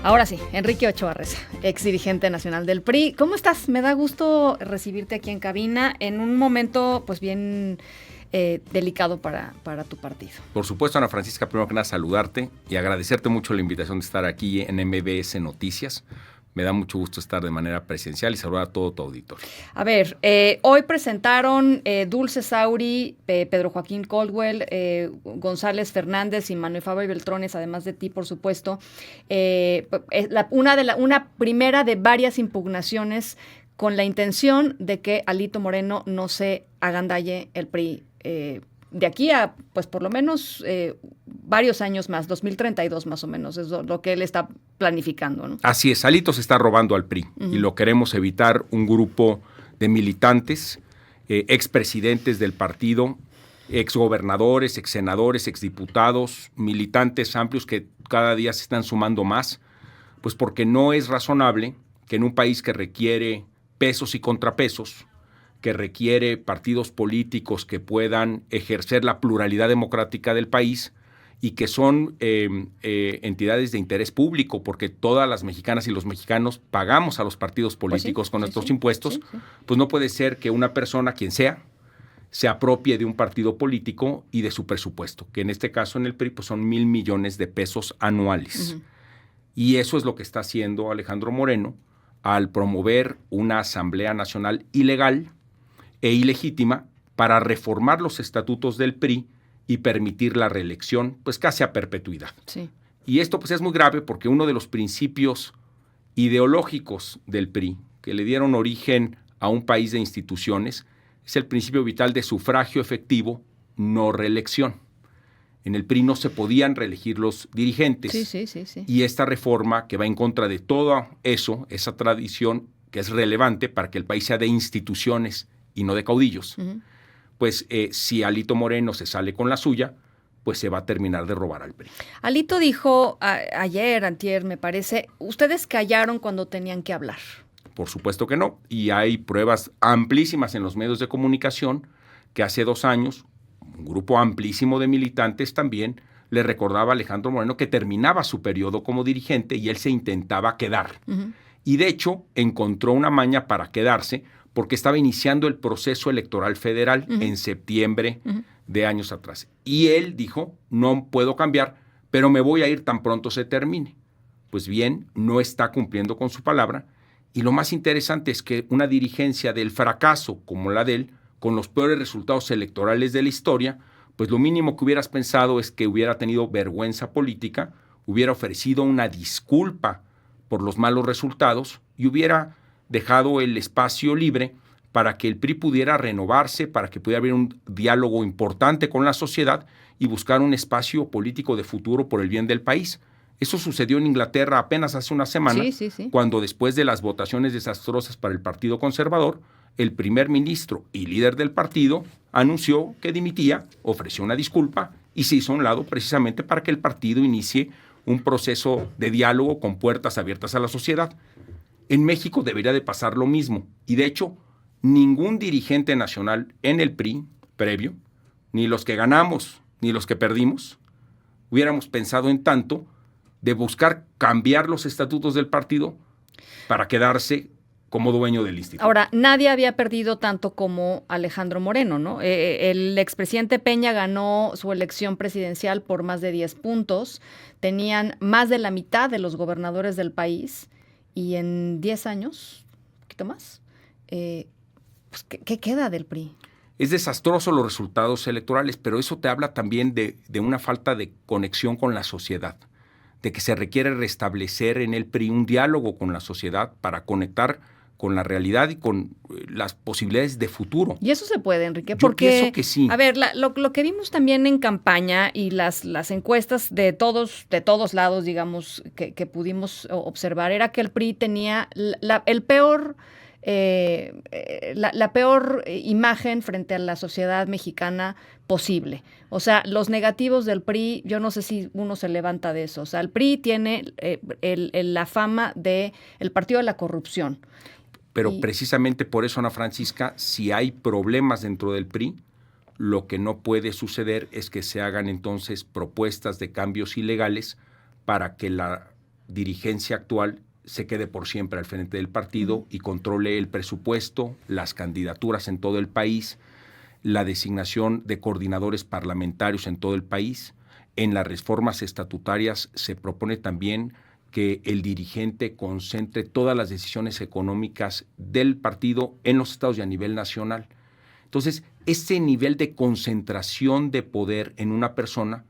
Ahora sí, Enrique Ochoa Reza, ex dirigente nacional del PRI. ¿Cómo estás? Me da gusto recibirte aquí en cabina en un momento pues bien delicado para tu partido. Por supuesto, Ana Francisca, primero que nada saludarte y agradecerte mucho la invitación de estar aquí en MBS Noticias. Me da mucho gusto estar de manera presencial y saludar a todo tu auditorio. A ver, hoy presentaron Dulce Sauri, Pedro Joaquín Caldwell, González Fernández y Manuel Fabio Beltrones, además de ti, por supuesto, una primera de varias impugnaciones con la intención de que Alito Moreno no se agandalle el PRI de aquí a, pues por lo menos varios años más, 2032 más o menos, es lo que él está planificando, ¿no? Así es, Alito se está robando al PRI y lo queremos evitar un grupo de militantes, expresidentes del partido, exgobernadores, exsenadores, exdiputados, militantes amplios que cada día se están sumando más, pues porque no es razonable que en un país que requiere pesos y contrapesos, que requiere partidos políticos que puedan ejercer la pluralidad democrática del país y que son entidades de interés público, porque todas las mexicanas y los mexicanos pagamos a los partidos políticos con nuestros impuestos, pues no puede ser que una persona, quien sea, se apropie de un partido político y de su presupuesto, que en este caso en el PRI pues son 1,000 millones de pesos anuales. Y eso es lo que está haciendo Alejandro Moreno al promover una Asamblea Nacional ilegal e ilegítima para reformar los estatutos del PRI y permitir la reelección, pues casi a perpetuidad. Sí. Y esto pues es muy grave porque uno de los principios ideológicos del PRI, que le dieron origen a un país de instituciones, es el principio vital de sufragio efectivo, no reelección. En el PRI no se podían reelegir los dirigentes. Sí. Y esta reforma que va en contra de todo eso, esa tradición que es relevante para que el país sea de instituciones y no de caudillos, pues si Alito Moreno se sale con la suya, pues se va a terminar de robar al PRI. Alito dijo ayer, antier, me parece, ustedes callaron cuando tenían que hablar. Por supuesto que no, y hay pruebas amplísimas en los medios de comunicación que hace 2 años un grupo amplísimo de militantes también le recordaba a Alejandro Moreno que terminaba su periodo como dirigente y él se intentaba quedar. Y de hecho encontró una maña para quedarse porque estaba iniciando el proceso electoral federal en septiembre de años atrás. Y él dijo, no puedo cambiar, pero me voy a ir tan pronto se termine. Pues bien, no está cumpliendo con su palabra. Y lo más interesante es que una dirigencia del fracaso como la de él, con los peores resultados electorales de la historia, pues lo mínimo que hubieras pensado es que hubiera tenido vergüenza política, hubiera ofrecido una disculpa por los malos resultados y hubiera dejado el espacio libre para que el PRI pudiera renovarse, para que pudiera haber un diálogo importante con la sociedad y buscar un espacio político de futuro por el bien del país. Eso sucedió en Inglaterra apenas hace una semana, cuando después de las votaciones desastrosas para el Partido Conservador, el primer ministro y líder del partido anunció que dimitía, ofreció una disculpa y se hizo a un lado precisamente para que el partido inicie un proceso de diálogo con puertas abiertas a la sociedad. En México debería de pasar lo mismo y de hecho ningún dirigente nacional en el PRI previo, ni los que ganamos ni los que perdimos, hubiéramos pensado en tanto de buscar cambiar los estatutos del partido para quedarse como dueño del instituto. Ahora, nadie había perdido tanto como Alejandro Moreno, ¿no? El expresidente Peña ganó su elección presidencial por más de 10 puntos, tenían más de la mitad de los gobernadores del país y en 10 años, un poquito más, pues, ¿qué queda del PRI? Es desastroso los resultados electorales, pero eso te habla también de una falta de conexión con la sociedad, de que se requiere restablecer en el PRI un diálogo con la sociedad para conectar con la realidad y con las posibilidades de futuro. Y eso se puede, Enrique, Yo pienso que sí. A ver, lo que vimos también en campaña y las encuestas de todos lados, digamos, que pudimos observar, era que el PRI tenía la peor imagen frente a la sociedad mexicana posible. O sea, los negativos del PRI, yo no sé si uno se levanta de eso. O sea, el PRI tiene la fama de el partido de la corrupción. Pero precisamente por eso, Ana Francisca, si hay problemas dentro del PRI, lo que no puede suceder es que se hagan entonces propuestas de cambios ilegales para que la dirigencia actual se quede por siempre al frente del partido y controle el presupuesto, las candidaturas en todo el país, la designación de coordinadores parlamentarios en todo el país. En las reformas estatutarias se propone también que el dirigente concentre todas las decisiones económicas del partido en los estados y a nivel nacional. Entonces, ese nivel de concentración de poder en una persona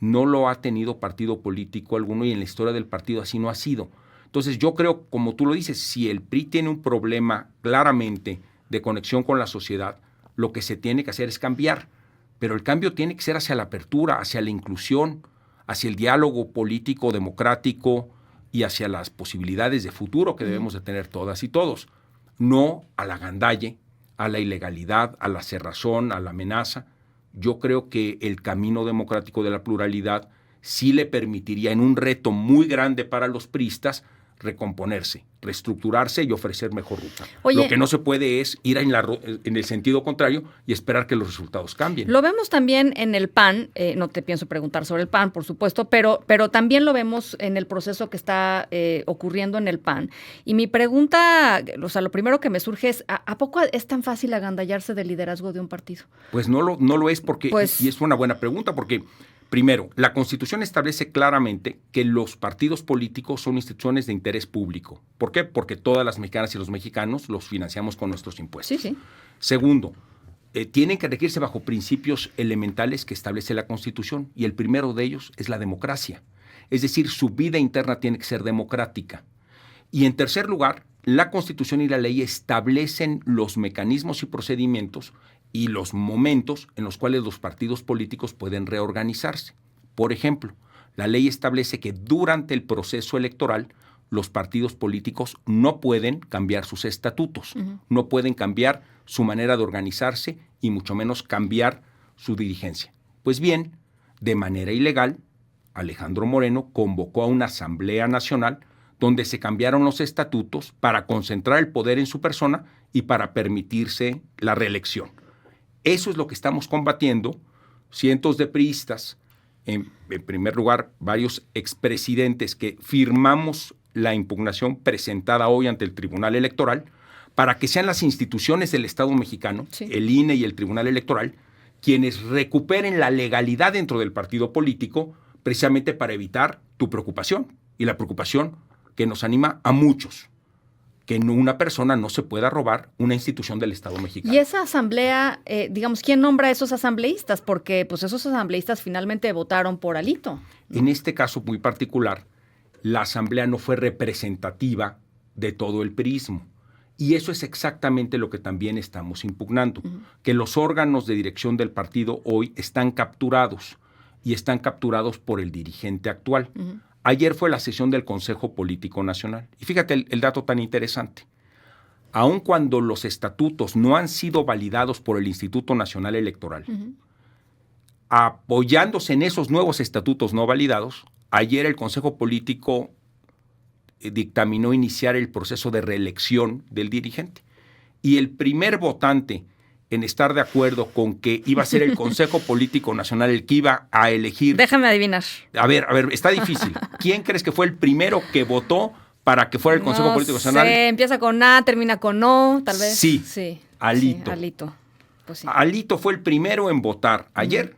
no lo ha tenido partido político alguno y en la historia del partido así no ha sido. Entonces, yo creo, como tú lo dices, si el PRI tiene un problema claramente de conexión con la sociedad, lo que se tiene que hacer es cambiar. Pero el cambio tiene que ser hacia la apertura, hacia la inclusión, hacia el diálogo político, democrático y hacia las posibilidades de futuro que debemos de tener todas y todos. No a la gandalle, a la ilegalidad, a la cerrazón, a la amenaza. Yo creo que el camino democrático de la pluralidad sí le permitiría, en un reto muy grande para los priistas, recomponerse, reestructurarse y ofrecer mejor ruta. Oye, lo que no se puede es ir en el sentido contrario y esperar que los resultados cambien. Lo vemos también en el PAN, no te pienso preguntar sobre el PAN, por supuesto, pero también lo vemos en el proceso que está ocurriendo en el PAN. Y mi pregunta, o sea, lo primero que me surge es, ¿a poco es tan fácil agandallarse del liderazgo de un partido? Pues no lo es porque, y es una buena pregunta, porque primero, la Constitución establece claramente que los partidos políticos son instituciones de interés público. ¿Por qué? Porque todas las mexicanas y los mexicanos los financiamos con nuestros impuestos. Sí. Segundo, tienen que regirse bajo principios elementales que establece la Constitución y el primero de ellos es la democracia. Es decir, su vida interna tiene que ser democrática. Y en tercer lugar, la Constitución y la ley establecen los mecanismos y procedimientos y los momentos en los cuales los partidos políticos pueden reorganizarse. Por ejemplo, la ley establece que durante el proceso electoral los partidos políticos no pueden cambiar sus estatutos, no pueden cambiar su manera de organizarse y mucho menos cambiar su dirigencia. Pues bien, de manera ilegal, Alejandro Moreno convocó a una asamblea nacional donde se cambiaron los estatutos para concentrar el poder en su persona y para permitirse la reelección. Eso es lo que estamos combatiendo, cientos de priistas, en primer lugar, varios expresidentes que firmamos la impugnación presentada hoy ante el Tribunal Electoral, para que sean las instituciones del Estado mexicano, el INE y el Tribunal Electoral, quienes recuperen la legalidad dentro del partido político, precisamente para evitar tu preocupación y la preocupación que nos anima a muchos. Que una persona no se pueda robar una institución del Estado mexicano. Y esa asamblea, digamos, ¿quién nombra a esos asambleístas? Porque pues esos asambleístas finalmente votaron por Alito, ¿no? En este caso muy particular, la asamblea no fue representativa de todo el priismo. Y eso es exactamente lo que también estamos impugnando, que los órganos de dirección del partido hoy están capturados y están capturados por el dirigente actual. Ayer fue la sesión del Consejo Político Nacional. Y fíjate el dato tan interesante. Aun cuando los estatutos no han sido validados por el Instituto Nacional Electoral, apoyándose en esos nuevos estatutos no validados, ayer el Consejo Político dictaminó iniciar el proceso de reelección del dirigente. Y el primer votante en estar de acuerdo con que iba a ser el Consejo Político Nacional el que iba a elegir. Déjame adivinar. A ver, está difícil. ¿Quién crees que fue el primero que votó para que fuera el Consejo Político Nacional? Empieza con A, termina con O, tal vez. Sí. Alito. Sí, Alito. Pues sí. Alito fue el primero en votar ayer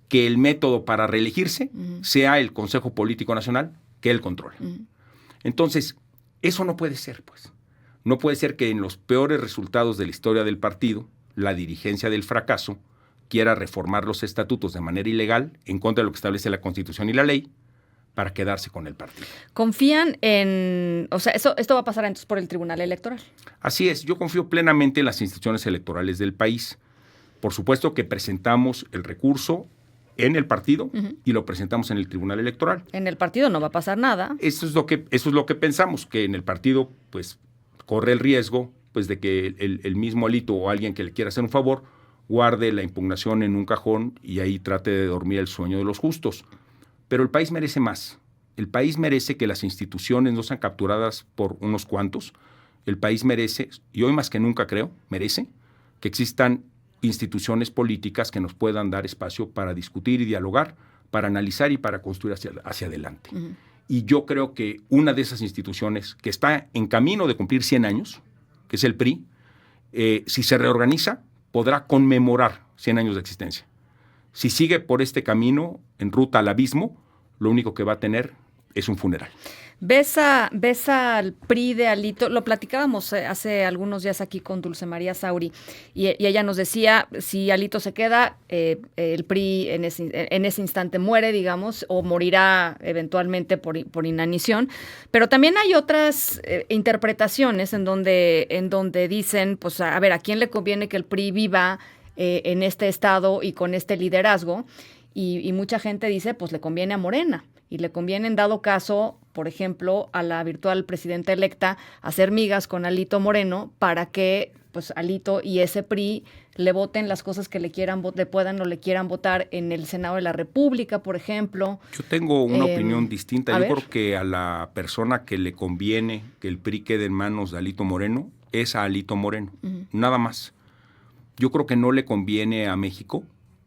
que el método para reelegirse sea el Consejo Político Nacional que él controla. Entonces, eso no puede ser, pues. No puede ser que en los peores resultados de la historia del partido, la dirigencia del fracaso quiera reformar los estatutos de manera ilegal, en contra de lo que establece la Constitución y la ley, para quedarse con el partido. ¿Confían en...? O sea, esto va a pasar entonces por el Tribunal Electoral. Así es. Yo confío plenamente en las instituciones electorales del país. Por supuesto que presentamos el recurso en el partido y lo presentamos en el Tribunal Electoral. En el partido no va a pasar nada. Eso es lo que pensamos, que en el partido, pues, corre el riesgo pues, de que el mismo Alito o alguien que le quiera hacer un favor guarde la impugnación en un cajón y ahí trate de dormir el sueño de los justos. Pero el país merece más. El país merece que las instituciones no sean capturadas por unos cuantos. El país merece, y hoy más que nunca creo, merece que existan instituciones políticas que nos puedan dar espacio para discutir y dialogar, para analizar y para construir hacia adelante. Y yo creo que una de esas instituciones que está en camino de cumplir 100 años, que es el PRI, si se reorganiza, podrá conmemorar 100 años de existencia. Si sigue por este camino, en ruta al abismo, lo único que va a tener es un funeral. ¿Ves al PRI de Alito? Lo platicábamos hace algunos días aquí con Dulce María Sauri y ella nos decía, si Alito se queda, el PRI en ese instante muere, digamos, o morirá eventualmente por inanición. Pero también hay otras interpretaciones en donde dicen, pues a ver, ¿a quién le conviene que el PRI viva en este estado y con este liderazgo? Y mucha gente dice, pues le conviene a Morena. Y le conviene, en dado caso, por ejemplo, a la virtual presidenta electa, hacer migas con Alito Moreno para que pues Alito y ese PRI le voten las cosas que le puedan o le quieran votar en el Senado de la República, por ejemplo. Yo tengo una opinión distinta. Yo creo que a la persona que le conviene que el PRI quede en manos de Alito Moreno es a Alito Moreno, nada más. Yo creo que no le conviene a México,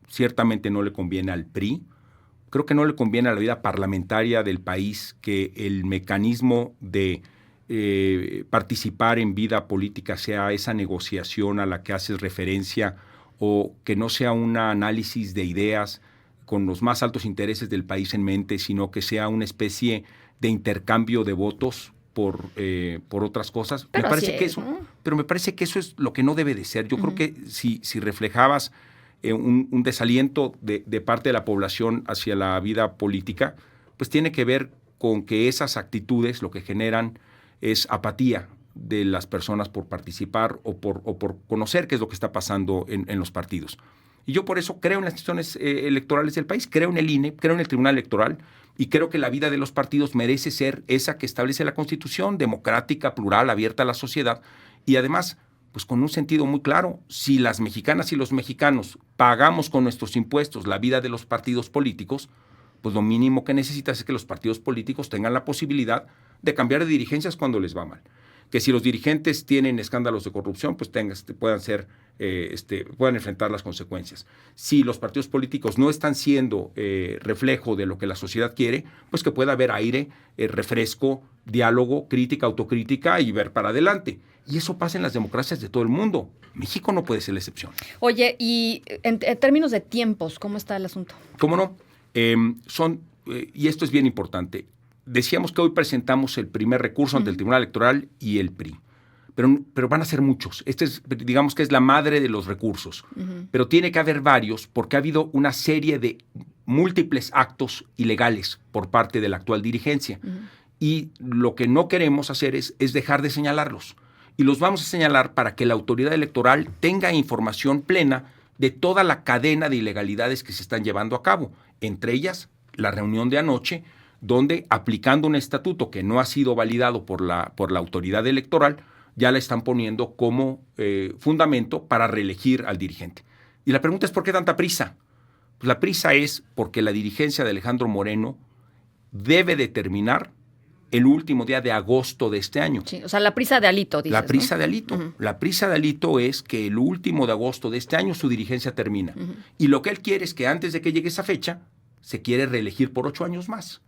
ciertamente no le conviene al PRI. Creo que no le conviene a la vida parlamentaria del país que el mecanismo de participar en vida política sea esa negociación a la que haces referencia o que no sea un análisis de ideas con los más altos intereses del país en mente, sino que sea una especie de intercambio de votos por otras cosas. Pero me parece que eso es lo que no debe de ser. Yo creo que si reflejabas un desaliento de parte de la población hacia la vida política, pues tiene que ver con que esas actitudes lo que generan es apatía de las personas por participar o por conocer qué es lo que está pasando en los partidos. Y yo por eso creo en las instituciones electorales del país, creo en el INE, creo en el Tribunal Electoral y creo que la vida de los partidos merece ser esa que establece la Constitución, democrática, plural, abierta a la sociedad y además pues con un sentido muy claro, si las mexicanas y los mexicanos pagamos con nuestros impuestos la vida de los partidos políticos, pues lo mínimo que necesitas es que los partidos políticos tengan la posibilidad de cambiar de dirigencias cuando les va mal. Que si los dirigentes tienen escándalos de corrupción, pues puedan enfrentar las consecuencias. Si los partidos políticos no están siendo reflejo de lo que la sociedad quiere, pues que pueda haber aire, refresco, diálogo, crítica, autocrítica y ver para adelante. Y eso pasa en las democracias de todo el mundo. México no puede ser la excepción. Oye, y en términos de tiempos, ¿cómo está el asunto? ¿Cómo no? Y esto es bien importante. Decíamos que hoy presentamos el primer recurso ante el Tribunal Electoral y el PRI. Pero van a ser muchos. Digamos que es la madre de los recursos. Pero tiene que haber varios porque ha habido una serie de múltiples actos ilegales por parte de la actual dirigencia. Y lo que no queremos hacer es dejar de señalarlos. Y los vamos a señalar para que la autoridad electoral tenga información plena de toda la cadena de ilegalidades que se están llevando a cabo. Entre ellas, la reunión de anoche, donde aplicando un estatuto que no ha sido validado por la autoridad electoral, ya la están poniendo como fundamento para reelegir al dirigente. Y la pregunta es, ¿por qué tanta prisa? Pues la prisa es porque la dirigencia de Alejandro Moreno debe determinar el último día de agosto de este año. Sí, o sea, la prisa de Alito, dices, La prisa, ¿no?, de Alito. Uh-huh. La prisa de Alito es que el último de agosto de este año su dirigencia termina. Uh-huh. Y lo que él quiere es que antes de que llegue esa fecha, se quiere reelegir por 8 años más.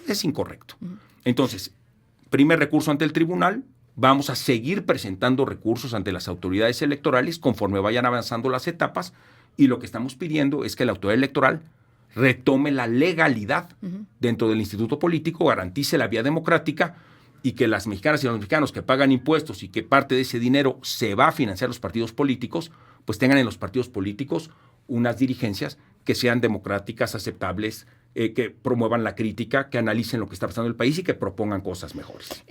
Es incorrecto. Uh-huh. Entonces, primer recurso ante el tribunal, vamos a seguir presentando recursos ante las autoridades electorales conforme vayan avanzando las etapas, y lo que estamos pidiendo es que la autoridad electoral retome la legalidad dentro del instituto político, garantice la vía democrática y que las mexicanas y los mexicanos que pagan impuestos y que parte de ese dinero se va a financiar los partidos políticos, pues tengan en los partidos políticos unas dirigencias que sean democráticas, aceptables, que promuevan la crítica, que analicen lo que está pasando en el país y que propongan cosas mejores.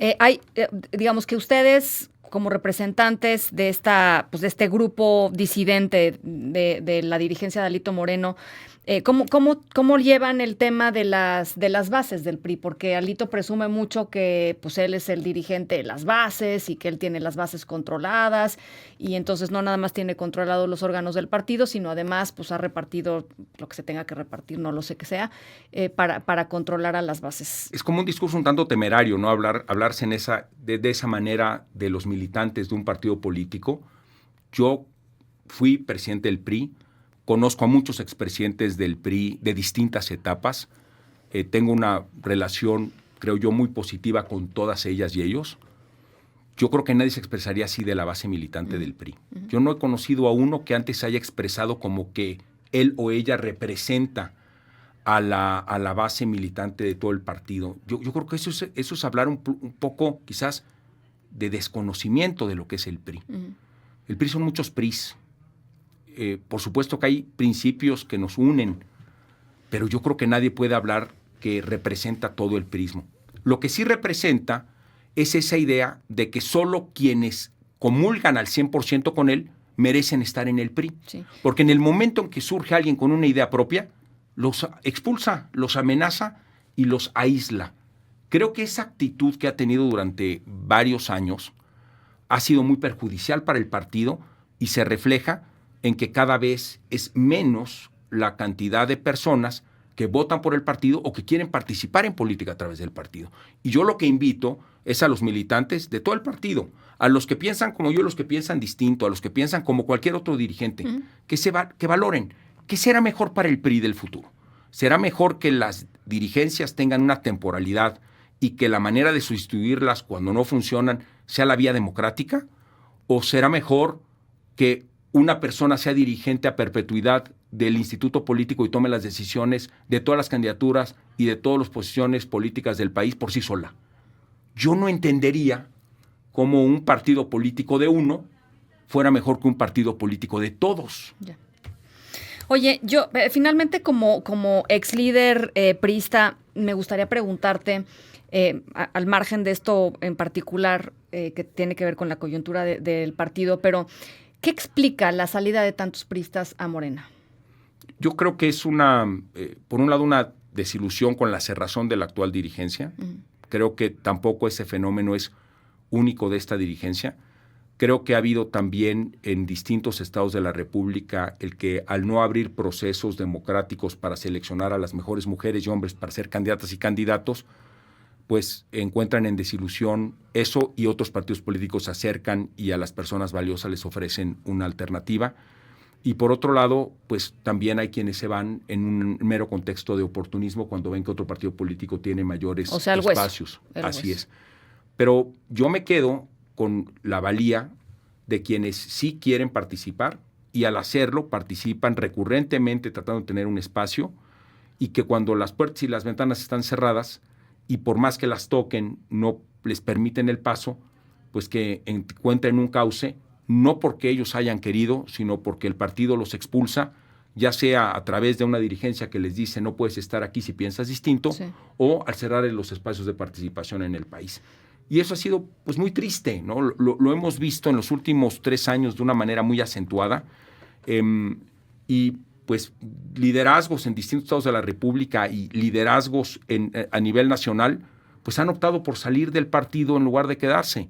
Digamos que ustedes, como representantes de este grupo disidente de la dirigencia de Alito Moreno, ¿cómo llevan el tema de las bases del PRI? Porque Alito presume mucho que pues él es el dirigente de las bases y que él tiene las bases controladas, y entonces no nada más tiene controlados los órganos del partido, sino además pues ha repartido lo que se tenga que repartir, no lo sé qué sea, para controlar a las bases. Es como un discurso un tanto temerario, ¿no? Hablarse de esa manera de los militantes de un partido político. Yo fui presidente del PRI, conozco a muchos expresidentes del PRI de distintas etapas. tengo una relación, creo yo, muy positiva con todas ellas y ellos. Yo creo que nadie se expresaría así de la base militante del PRI. Yo no he conocido a uno que antes haya expresado como que él o ella representa a la base militante de todo el partido. Yo creo que eso es hablar un poco, quizás, de desconocimiento de lo que es el PRI. El PRI son muchos PRIs. Por supuesto que hay principios que nos unen, pero yo creo que nadie puede hablar que representa todo el prismo. Lo que sí representa es esa idea de que solo quienes comulgan al 100% con él merecen estar en el PRI. Sí. Porque en el momento en que surge alguien con una idea propia, los expulsa, los amenaza y los aísla. Creo que esa actitud que ha tenido durante varios años ha sido muy perjudicial para el partido y se refleja en que cada vez es menos la cantidad de personas que votan por el partido o que quieren participar en política a través del partido. Y yo lo que invito es a los militantes de todo el partido, a los que piensan como yo, a los que piensan distinto, a los que piensan como cualquier otro dirigente, que valoren qué será mejor para el PRI del futuro. ¿Será mejor que las dirigencias tengan una temporalidad y que la manera de sustituirlas cuando no funcionan sea la vía democrática? ¿O será mejor que una persona sea dirigente a perpetuidad del instituto político y tome las decisiones de todas las candidaturas y de todas las posiciones políticas del país por sí sola? Yo no entendería cómo un partido político de uno fuera mejor que un partido político de todos. Ya. Oye, yo finalmente como ex líder priista, me gustaría preguntarte, al margen de esto en particular, que tiene que ver con la coyuntura del partido, pero ¿qué explica la salida de tantos priistas a Morena? Yo creo que es por un lado, una desilusión con la cerrazón de la actual dirigencia. Creo que tampoco ese fenómeno es único de esta dirigencia. Creo que ha habido también en distintos estados de la República el que al no abrir procesos democráticos para seleccionar a las mejores mujeres y hombres para ser candidatas y candidatos, pues encuentran en desilusión eso y otros partidos políticos se acercan y a las personas valiosas les ofrecen una alternativa. Y por otro lado, pues también hay quienes se van en un mero contexto de oportunismo cuando ven que otro partido político tiene mayores espacios. Así es. Pero yo me quedo con la valía de quienes sí quieren participar y al hacerlo participan recurrentemente tratando de tener un espacio y que cuando las puertas y las ventanas están cerradas y por más que las toquen no les permiten el paso, pues que encuentren un cauce, no porque ellos hayan querido, sino porque el partido los expulsa, ya sea a través de una dirigencia que les dice no puedes estar aquí si piensas distinto, sí, o al cerrar los espacios de participación en el país. Y eso ha sido pues muy triste, ¿no? Lo hemos visto en los últimos 3 años de una manera muy acentuada. Y pues liderazgos en distintos estados de la República y liderazgos a nivel nacional, pues han optado por salir del partido en lugar de quedarse.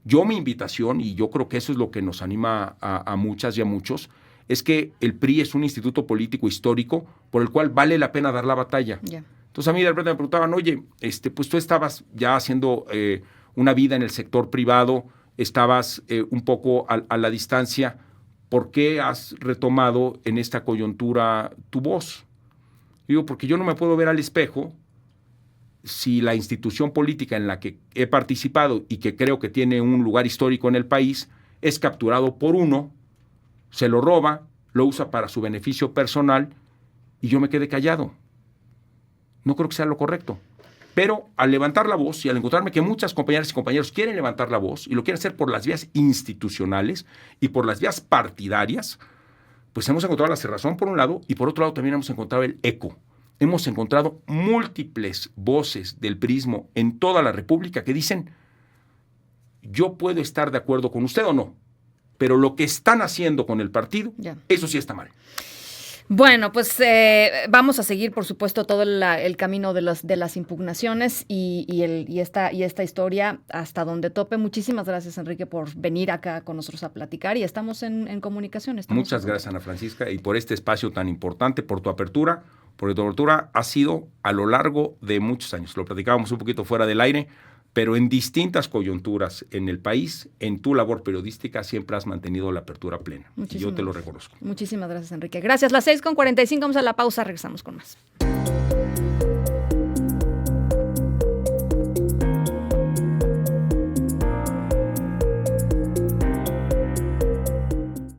Mi invitación, y yo creo que eso es lo que nos anima a muchas y a muchos, es que el PRI es un instituto político histórico por el cual vale la pena dar la batalla. Yeah. Entonces a mí de repente me preguntaban, oye, pues tú estabas ya haciendo una vida en el sector privado, estabas un poco a la distancia, ¿por qué has retomado en esta coyuntura tu voz? Digo, porque yo no me puedo ver al espejo si la institución política en la que he participado y que creo que tiene un lugar histórico en el país es capturado por uno, se lo roba, lo usa para su beneficio personal y yo me quedé callado. No creo que sea lo correcto. Pero al levantar la voz y al encontrarme que muchas compañeras y compañeros quieren levantar la voz y lo quieren hacer por las vías institucionales y por las vías partidarias, pues hemos encontrado la cerrazón por un lado y por otro lado también hemos encontrado el eco. Hemos encontrado múltiples voces del prismo en toda la República que dicen, yo puedo estar de acuerdo con usted o no, pero lo que están haciendo con el partido, eso sí está mal. Bueno, pues vamos a seguir, por supuesto, todo el camino de las impugnaciones y esta historia hasta donde tope. Muchísimas gracias, Enrique, por venir acá con nosotros a platicar y estamos en comunicación. Muchas gracias, Ana Francisca, y por este espacio tan importante, por tu apertura, porque tu apertura ha sido a lo largo de muchos años. Lo platicábamos un poquito fuera del aire, pero en distintas coyunturas en el país, en tu labor periodística, siempre has mantenido la apertura plena. Y yo te lo reconozco. Muchísimas gracias, Enrique. Gracias. Las 6:45, vamos a la pausa, regresamos con más.